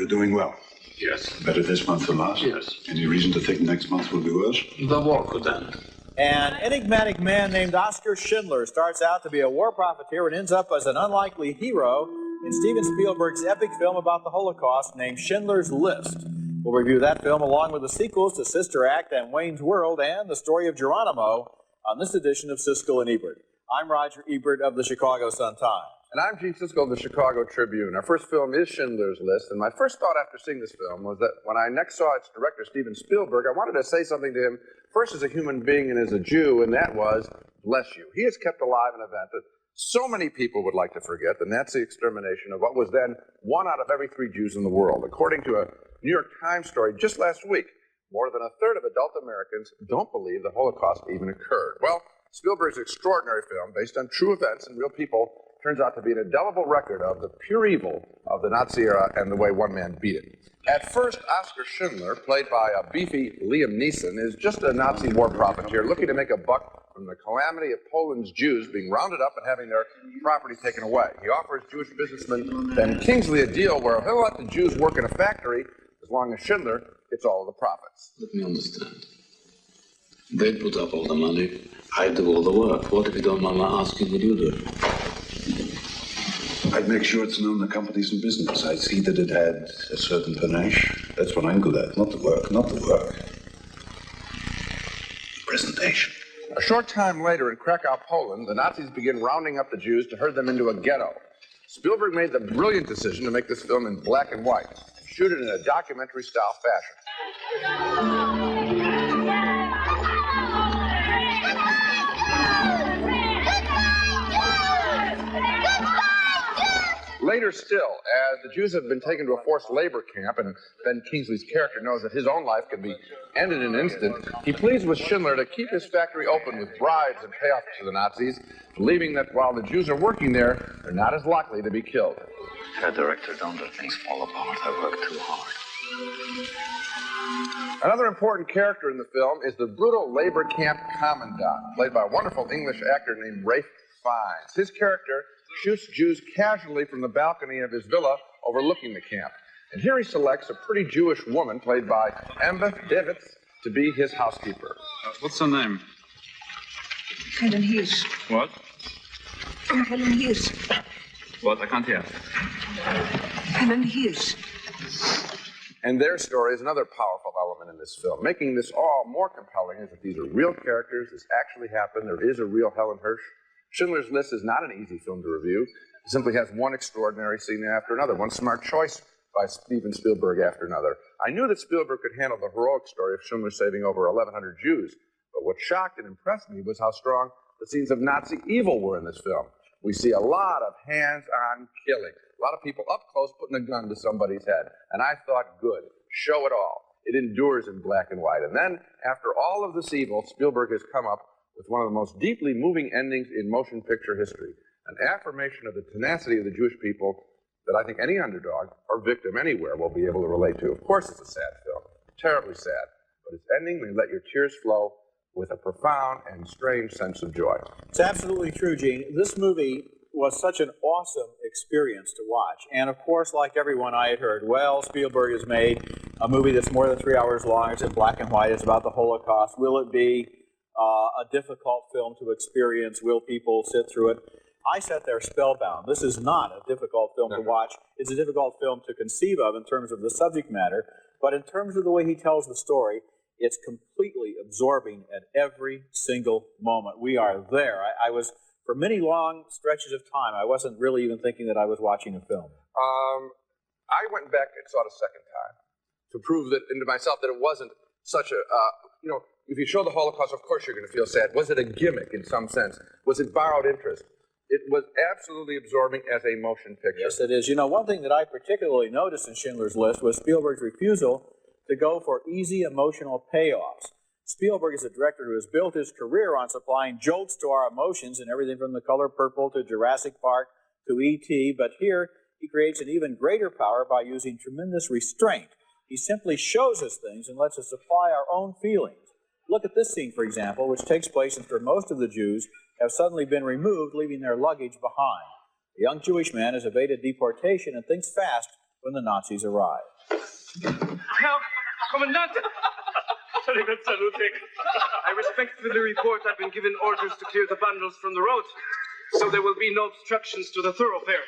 Doing well. Yes. Better this month than last? Yes. Any reason to think next month will be worse? The war could end. An enigmatic man named Oscar Schindler starts out to be a war profiteer and ends up as an unlikely hero in Steven Spielberg's epic film about the Holocaust named Schindler's List. We'll review that film along with the sequels to Sister Act and Wayne's World and the story of Geronimo on this edition of Siskel and Ebert. I'm Roger Ebert of the Chicago Sun-Times. And I'm Gene Siskel of the Chicago Tribune. Our first film is Schindler's List, and my first thought after seeing this film was that when I next saw its director, Steven Spielberg, I wanted to say something to him, first as a human being and as a Jew, and that was, bless you. He has kept alive an event that so many people would like to forget, the Nazi extermination of what was then 1 out of every 3 Jews in the world. According to a New York Times story just last week, more than a third of adult Americans don't believe the Holocaust even occurred. Well, Spielberg's extraordinary film, based on true events and real people, turns out to be an indelible record of the pure evil of the Nazi era and the way one man beat it. At first, Oscar Schindler, played by a beefy Liam Neeson, is just a Nazi war profiteer looking to make a buck from the calamity of Poland's Jews being rounded up and having their property taken away. He offers Jewish businessman Ben Kingsley a deal where he'll let the Jews work in a factory as long as Schindler gets all of the profits. Let me understand. They put up all the money, I do all the work. What if you don't mind my asking what you do? I'd make sure it's known the company's in business. I'd see that it had a certain panache. That's what I'm good at. Not the work, not the work. The presentation. A short time later in Krakow, Poland, the Nazis begin rounding up the Jews to herd them into a ghetto. Spielberg made the brilliant decision to make this film in black and white, and shoot it in a documentary-style fashion. Later still, as the Jews have been taken to a forced labor camp, and Ben Kingsley's character knows that his own life can be ended in an instant, he pleads with Schindler to keep his factory open with bribes and payoffs to the Nazis, believing that while the Jews are working there, they're not as likely to be killed. Herr Director, don't let things fall apart. I work too hard. Another important character in the film is the brutal labor camp commandant, played by a wonderful English actor named Ralph Fiennes. His character shoots Jews casually from the balcony of his villa overlooking the camp. And here he selects a pretty Jewish woman, played by Embeth Davids, to be his housekeeper. What's her name? Helen Hughes. What? Helen Hughes. What? I can't hear. Helen Hughes. And their story is another powerful element in this film. Making this all more compelling is that these are real characters, this actually happened, there is a real Helen Hirsch. Schindler's List is not an easy film to review. It simply has one extraordinary scene after another, one smart choice by Steven Spielberg after another. I knew that Spielberg could handle the heroic story of Schindler saving over 1,100 Jews, but what shocked and impressed me was how strong the scenes of Nazi evil were in this film. We see a lot of hands-on killing, a lot of people up close putting a gun to somebody's head, and I thought, good, show it all. It endures in black and white. And then, after all of this evil, Spielberg has come up with one of the most deeply moving endings in motion picture history, an affirmation of the tenacity of the Jewish people that I think any underdog or victim anywhere will be able to relate to. Of course, it's a sad film, terribly sad, but its ending may let your tears flow with a profound and strange sense of joy. It's absolutely true, Gene. This movie was such an awesome experience to watch. And of course, like everyone, I had heard, well, Spielberg has made a movie that's more than 3 hours long. It's in black and white. It's about the Holocaust. Will it be a difficult film to experience? Will people sit through it? I sat there spellbound. This is not a difficult film to watch. It's a difficult film to conceive of in terms of the subject matter, but in terms of the way he tells the story, it's completely absorbing at every single moment. We are there. I was, for many long stretches of time, I wasn't really even thinking that I was watching a film. I went back and saw it a second time to prove that into myself that it wasn't such a, if you show the Holocaust, of course you're going to feel sad. Was it a gimmick in some sense? Was it borrowed interest? It was absolutely absorbing as a motion picture. Yes, it is. You know, one thing that I particularly noticed in Schindler's List was Spielberg's refusal to go for easy emotional payoffs. Spielberg is a director who has built his career on supplying jolts to our emotions in everything from The Color Purple to Jurassic Park to E.T., but here he creates an even greater power by using tremendous restraint. He simply shows us things and lets us apply our own feelings. Look at this scene, for example, which takes place after most of the Jews have suddenly been removed, leaving their luggage behind. A young Jewish man has evaded deportation and thinks fast when the Nazis arrive. Herr Kommandant! I respectfully report I've been given orders to clear the bundles from the road, so there will be no obstructions to the thoroughfare.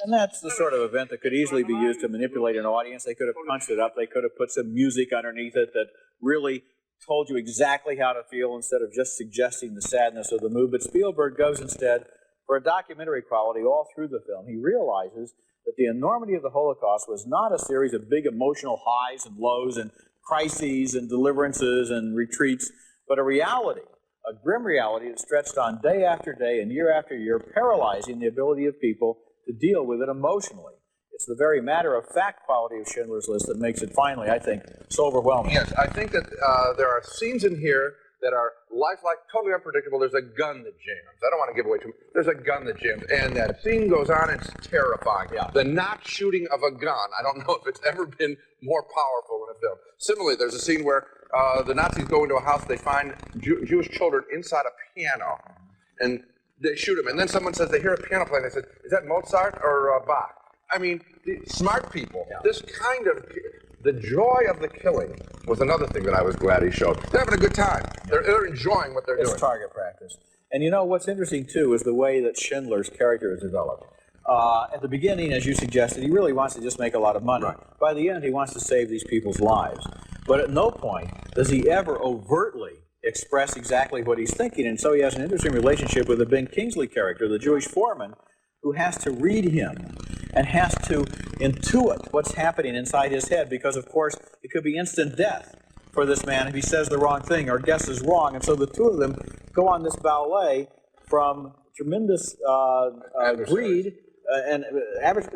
And that's the sort of event that could easily be used to manipulate an audience. They could have punched it up. They could have put some music underneath it that really told you exactly how to feel instead of just suggesting the sadness of the mood. But Spielberg goes instead for a documentary quality all through the film. He realizes that the enormity of the Holocaust was not a series of big emotional highs and lows and crises and deliverances and retreats, but a reality, a grim reality that stretched on day after day and year after year, paralyzing the ability of people to deal with it emotionally. It's the very matter-of-fact quality of Schindler's List that makes it finally, I think, so overwhelming. Yes, I think that there are scenes in here that are lifelike, totally unpredictable. There's a gun that jams. I don't want to give away too much. There's a gun that jams, and that scene goes on. It's terrifying. Yeah. The not shooting of a gun, I don't know if it's ever been more powerful in a film. Similarly, there's a scene where the Nazis go into a house. They find Jewish children inside a piano, and they shoot them. And then someone says they hear a piano playing. They said, "Is that Mozart or Bach?" I mean, smart people. Yeah. This kind of, the joy of the killing was another thing that I was glad he showed. They're having a good time. They're enjoying what they're doing. It's target practice. And you know, what's interesting, too, is the way that Schindler's character is developed. At the beginning, as you suggested, he really wants to just make a lot of money. Right. By the end, he wants to save these people's lives. But at no point does he ever overtly express exactly what he's thinking. And so he has an interesting relationship with the Ben Kingsley character, the Jewish foreman, who has to read him and has to intuit what's happening inside his head, because, of course, it could be instant death for this man if he says the wrong thing or guesses wrong. And so the two of them go on this ballet from tremendous greed and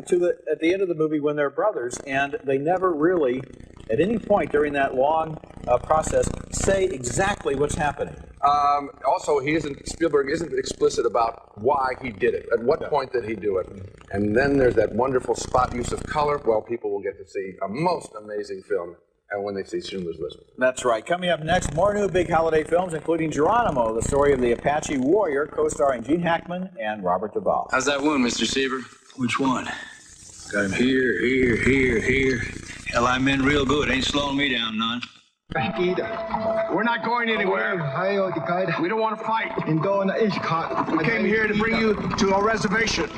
to at the end of the movie when they're brothers, and they never really, at any point during that long process, say exactly what's happening. Also, Spielberg isn't explicit about why he did it. At what point did he do it? And then there's that wonderful spot use of color. Well, people will get to see a most amazing film and when they see Schindler's List. That's right. Coming up next, more new big holiday films, including Geronimo, the story of the Apache warrior, co-starring Gene Hackman and Robert Duvall. How's that wound, Mr. Seaver? Which one? Got him here. Hell, I'm in real good. Ain't slowing me down none. We're not going anywhere. We don't want to fight. We came here to bring you to a reservation.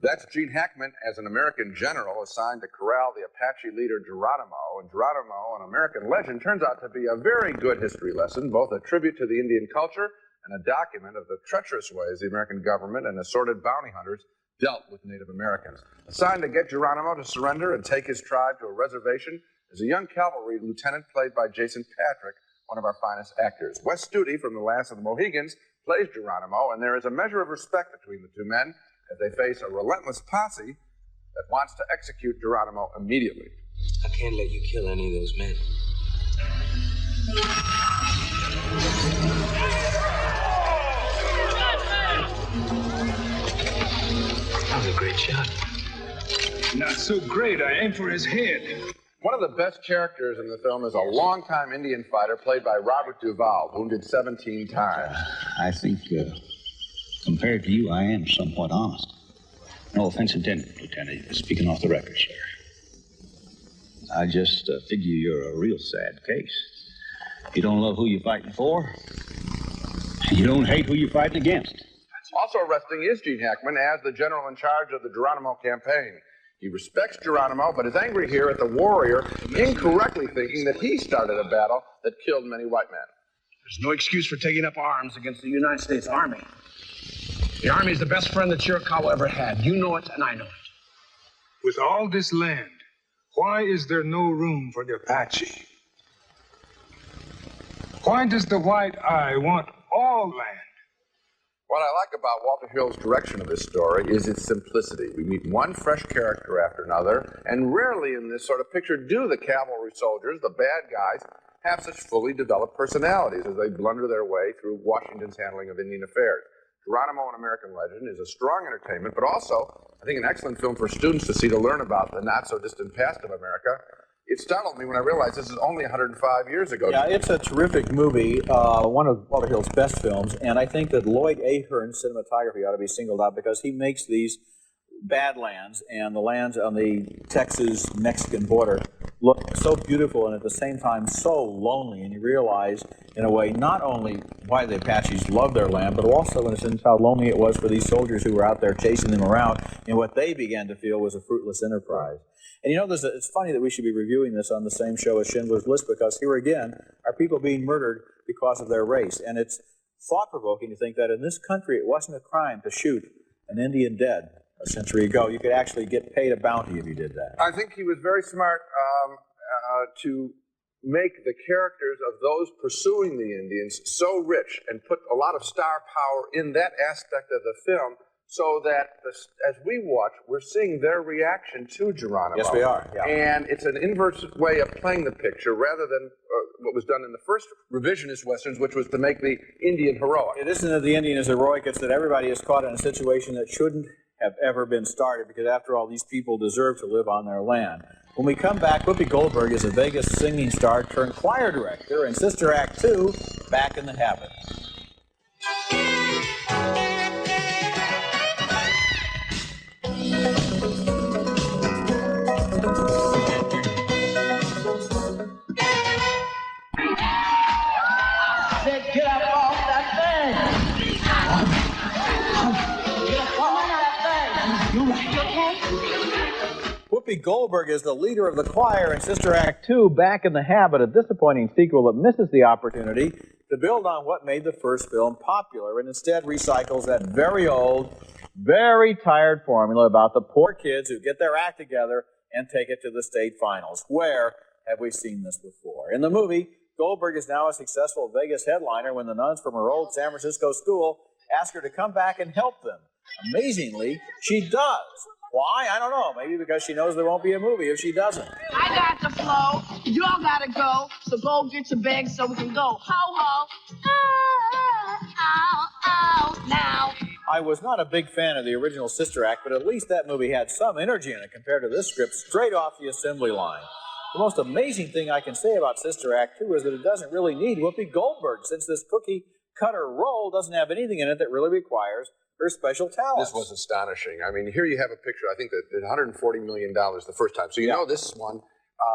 That's Gene Hackman as an American general assigned to corral the Apache leader Geronimo. And Geronimo, an American legend, turns out to be a very good history lesson, both a tribute to the Indian culture and a document of the treacherous ways the American government and assorted bounty hunters dealt with Native Americans. Assigned to get Geronimo to surrender and take his tribe to a reservation is a young cavalry lieutenant played by Jason Patrick, one of our finest actors. Wes Studi from The Last of the Mohegans plays Geronimo, and there is a measure of respect between the two men as they face a relentless posse that wants to execute Geronimo immediately. I can't let you kill any of those men. That was a great shot. Not so great. I aimed for his head. One of the best characters in the film is a longtime Indian fighter played by Robert Duvall, wounded 17 times. I think, compared to you, I am somewhat honest. No offense intended, Lieutenant. Speaking off the record, sir. I just figure you're a real sad case. You don't love who you're fighting for. You don't hate who you're fighting against. Also arresting is Gene Hackman as the general in charge of the Geronimo campaign. He respects Geronimo, but is angry here at the warrior incorrectly thinking that he started a battle that killed many white men. There's no excuse for taking up arms against the United States Army. The Army is the best friend that Chiricahua ever had. You know it, and I know it. With all this land, why is there no room for the Apache? Why does the white eye want all land? What I like about Walter Hill's direction of this story is its simplicity. We meet one fresh character after another, and rarely in this sort of picture do the cavalry soldiers, the bad guys, have such fully developed personalities as they blunder their way through Washington's handling of Indian affairs. Geronimo, an American Legend, is a strong entertainment, but also, I think, an excellent film for students to see to learn about the not-so-distant past of America. It startled me when I realized this is only 105 years ago. Yeah, it's a terrific movie, one of Walter Hill's best films, and I think that Lloyd Ahern's cinematography ought to be singled out because he makes these Badlands and the lands on the Texas-Mexican border look so beautiful and at the same time so lonely, and you realize, in a way, not only why the Apaches loved their land, but also, in a sense, how lonely it was for these soldiers who were out there chasing them around in what they began to feel was a fruitless enterprise. And you know, it's funny that we should be reviewing this on the same show as Schindler's List, because here again are people being murdered because of their race. And it's thought-provoking to think that in this country it wasn't a crime to shoot an Indian dead a century ago. You could actually get paid a bounty if you did that. I think he was very smart to make the characters of those pursuing the Indians so rich and put a lot of star power in that aspect of the film, so that as we watch, we're seeing their reaction to Geronimo. Yes, we are. Yeah. And it's an inverse way of playing the picture rather than what was done in the first revisionist Westerns, which was to make the Indian heroic. It isn't that the Indian is heroic, it's that everybody is caught in a situation that shouldn't have ever been started, because after all, these people deserve to live on their land. When we come back, Whoopi Goldberg is a Vegas singing star turned choir director, and Sister Act 2, back in the habit. Get up off that thing! Get up off that thing! You okay? Whoopi Goldberg is the leader of the choir in Sister Act 2, back in the habit, a disappointing sequel that misses the opportunity to build on what made the first film popular and instead recycles that very old, very tired formula about the poor kids who get their act together and take it to the state finals. Where have we seen this before? In the movie, Goldberg is now a successful Vegas headliner when the nuns from her old San Francisco school ask her to come back and help them. Amazingly, she does. Why? I don't know. Maybe because she knows there won't be a movie if she doesn't. I got the flow. Y'all gotta go. So go get your bags so we can go. Ho, ho. Ow, ow, now. I was not a big fan of the original Sister Act, but at least that movie had some energy in it compared to this script straight off the assembly line. The most amazing thing I can say about Sister Act 2 is that it doesn't really need Whoopi Goldberg, since this cookie-cutter role doesn't have anything in it that really requires her special talents. This was astonishing. I mean, here you have a picture, I think, that did $140 million the first time. So you know this one,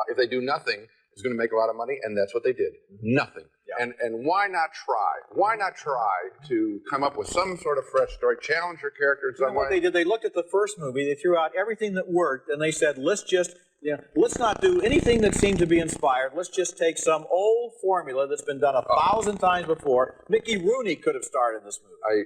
if they do nothing, is going to make a lot of money, and that's what they did. Nothing. Yeah. And why not try? Why not try to come up with some sort of fresh story, challenge your character in some way? What they did, they looked at the first movie, they threw out everything that worked, and they said, let's not do anything that seemed to be inspired. Let's just take some old formula that's been done 1,000 times before. Mickey Rooney could have starred in this movie.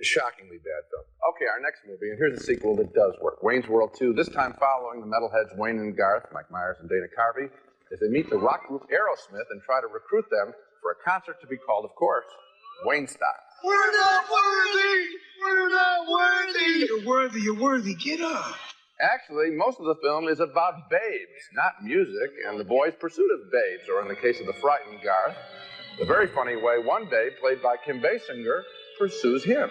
Shockingly bad film. Okay, our next movie, and here's a sequel that does work. Wayne's World 2, this time following the metalheads Wayne and Garth, Mike Myers and Dana Carvey, as they meet the rock group Aerosmith and try to recruit them for a concert to be called, of course, Wayne Style. We're not worthy! We're not worthy! You're worthy, you're worthy. Get up. Actually, most of the film is about babes, not music, and the boys' pursuit of babes, or in the case of the frightened Garth, the very funny way one babe, played by Kim Basinger, pursues him.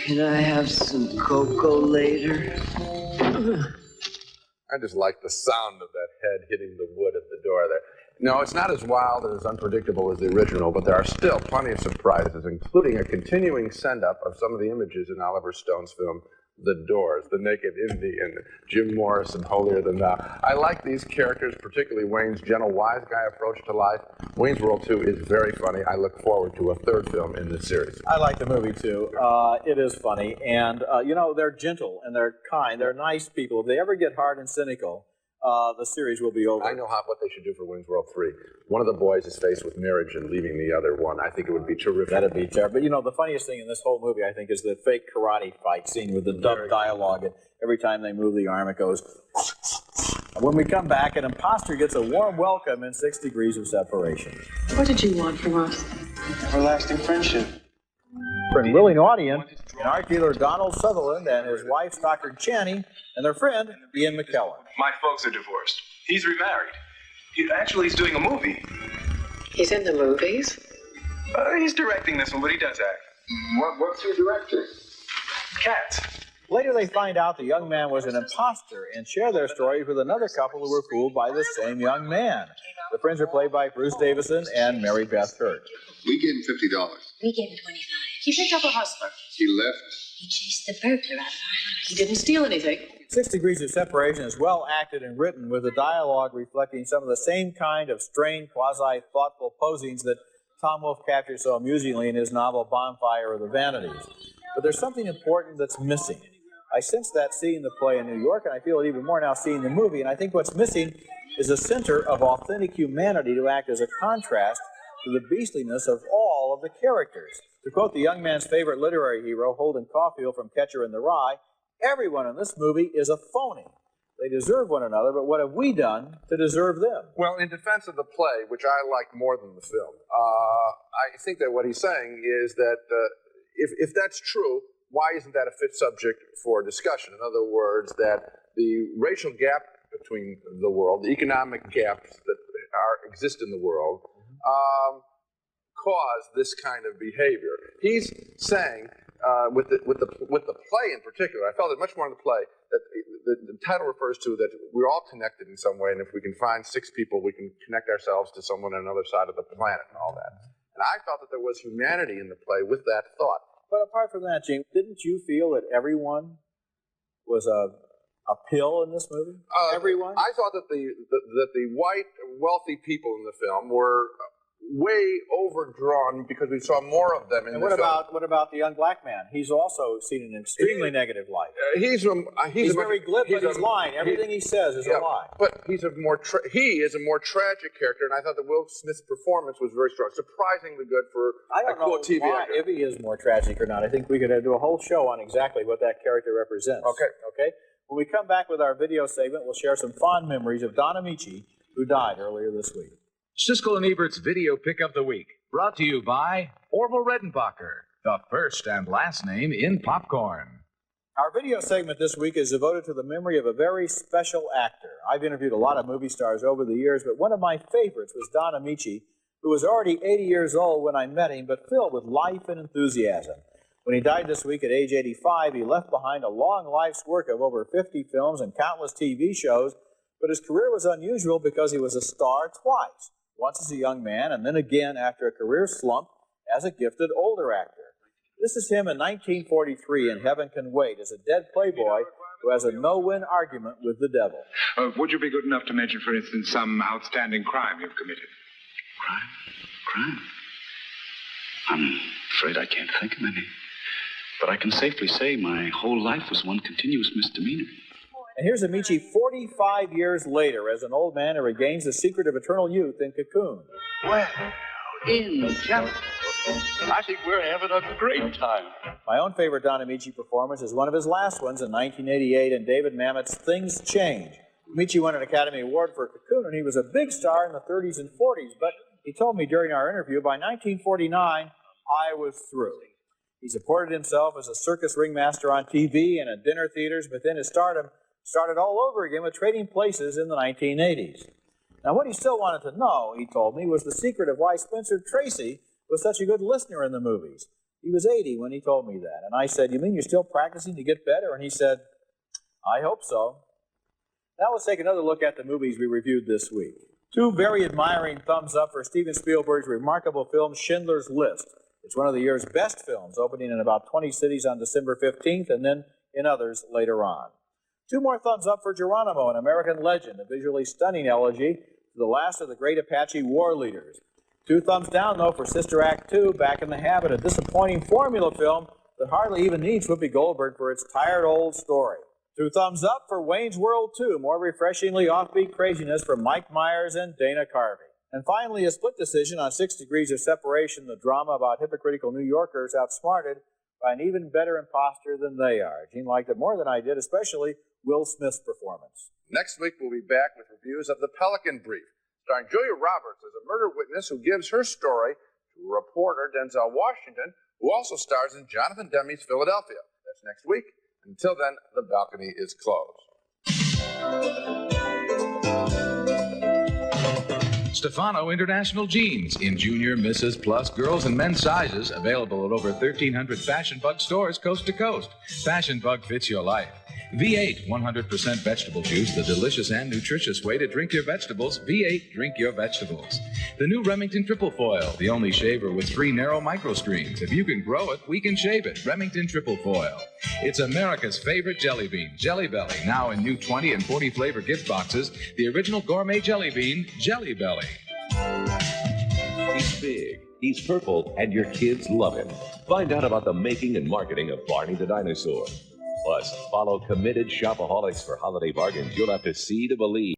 Can I have some cocoa later? I just like the sound of that head hitting the wood at the door there. No, it's not as wild and as unpredictable as the original, but there are still plenty of surprises, including a continuing send-up of some of the images in Oliver Stone's film, The Doors, The Naked Indian, Jim Morrison, Holier Than Thou. I like these characters, particularly Wayne's gentle, wise guy approach to life. Wayne's World 2 is very funny. I look forward to a third film in this series. I like the movie, too. It is funny. And, they're gentle and they're kind. They're nice people. If they ever get hard and cynical, the series will be over. I know what they should do for Wayne's World 3. One of the boys is faced with marriage and leaving the other one. I think it would be terrific. That'd be terrible. But, you know, the funniest thing in this whole movie, I think, is the fake karate fight scene with the dubbed dialogue. And every time they move the arm, it goes... And when we come back, an imposter gets a warm welcome in 6 Degrees of Separation. What did you want from us? Everlasting friendship. Friend Willie Naughtian, and art dealer Donald Sutherland and his wife, Stockard Chaney, and their friend, Ian McKellen. My folks are divorced. He's remarried. He's doing a movie. He's in the movies? He's directing this one, but he does act. What's he directing? Cats. Later, they find out the young man was an imposter and share their stories with another couple who were fooled by the same young man. The friends are played by Bruce Davison and Mary Beth Hurt. We gave him $50. We gave him 25. He picked up a hustler. He left. He chased the burglar out of our house. He didn't steal anything. 6 Degrees of Separation is well acted and written, with the dialogue reflecting some of the same kind of strained, quasi-thoughtful posings that Tom Wolfe captures so amusingly in his novel Bonfire of the Vanities. But there's something important that's missing. I sensed that seeing the play in New York, and I feel it even more now seeing the movie, and I think what's missing is a center of authentic humanity to act as a contrast to the beastliness of all of the characters. To quote the young man's favorite literary hero, Holden Caulfield from Catcher in the Rye, everyone in this movie is a phony. They deserve one another, but what have we done to deserve them? Well, in defense of the play, which I liked more than the film, I think that what he's saying is that if that's true, why isn't that a fit subject for discussion? In other words, that the racial gap between the world, the economic gaps that exist in the world, cause this kind of behavior. He's saying, with the play in particular, I felt it much more in the play, that the title refers to that we're all connected in some way, and if we can find 6 people, we can connect ourselves to someone on another side of the planet and all that. And I felt that there was humanity in the play with that thought. But apart from that, Gene, didn't you feel that everyone was a pill in this movie? Everyone? I thought that the white, wealthy people in the film were way overdrawn because we saw more of them in the film. What about the young black man? He's also seen an extremely negative light. He's very glib, but he's lying. Everything he says is a lie. But he is a more tragic character, and I thought that Will Smith's performance was very strong, surprisingly good for a quote TV actor. If he is more tragic or not. I think we could do a whole show on exactly what that character represents. Okay. When we come back with our video segment, we'll share some fond memories of Don Amici, who died earlier this week. Siskel and Ebert's Video Pick of the Week, brought to you by Orville Redenbacher, the first and last name in popcorn. Our video segment this week is devoted to the memory of a very special actor. I've interviewed a lot of movie stars over the years, but one of my favorites was Don Amici, who was already 80 years old when I met him, but filled with life and enthusiasm. When he died this week at age 85, he left behind a long life's work of over 50 films and countless TV shows, but his career was unusual because he was a star twice. Once as a young man, and then again after a career slump as a gifted older actor. This is him in 1943 in Heaven Can Wait as a dead playboy who has a no-win argument with the devil. Would you be good enough to mention, for instance, some outstanding crime you've committed? Crime? I'm afraid I can't think of any. But I can safely say my whole life was one continuous misdemeanor. And here's Amici 45 years later as an old man who regains the secret of eternal youth in Cocoon. Well, in Canada, I think we're having a great time. My own favorite Don Amici performance is one of his last ones in 1988 in David Mamet's Things Change. Amici won an Academy Award for Cocoon, and he was a big star in the 30s and 40s, but he told me during our interview by 1949, I was through. He supported himself as a circus ringmaster on TV and at dinner theaters, but then his stardom started all over again with Trading Places in the 1980s. Now, what he still wanted to know, he told me, was the secret of why Spencer Tracy was such a good listener in the movies. He was 80 when he told me that. And I said, you mean you're still practicing to get better? And he said, I hope so. Now let's take another look at the movies we reviewed this week. 2 very admiring thumbs up for Steven Spielberg's remarkable film, Schindler's List. It's one of the year's best films, opening in about 20 cities on December 15th and then in others later on. 2 more thumbs up for Geronimo, an American legend, a visually stunning elegy to the last of the great Apache war leaders. 2 thumbs down, though, for Sister Act 2, back in the habit, a disappointing formula film that hardly even needs Whoopi Goldberg for its tired old story. 2 thumbs up for Wayne's World 2, more refreshingly offbeat craziness from Mike Myers and Dana Carvey. And finally, a split decision on 6 Degrees of Separation, the drama about hypocritical New Yorkers outsmarted by an even better imposter than they are. Gene liked it more than I did, especially Will Smith's performance. Next week, we'll be back with reviews of The Pelican Brief, starring Julia Roberts as a murder witness who gives her story to reporter Denzel Washington, who also stars in Jonathan Demme's Philadelphia. That's next week. Until then, the balcony is closed. Stefano International Jeans in junior, Mrs. Plus, girls and men's sizes, available at over 1,300 Fashion Bug stores coast to coast. Fashion Bug fits your life. V8 100% vegetable juice, the delicious and nutritious way to drink your vegetables. V8, drink your vegetables. The new Remington Triple Foil, the only shaver with 3 narrow micro streams. If you can grow it, we can shave it. Remington Triple Foil. It's America's favorite jelly bean, Jelly Belly, now in new 20 and 40 flavor gift boxes. The original gourmet jelly bean, Jelly Belly. He's big, he's purple, and your kids love him. Find out about the making and marketing of Barney the Dinosaur. Plus, follow committed shopaholics for holiday bargains you'll have to see to believe.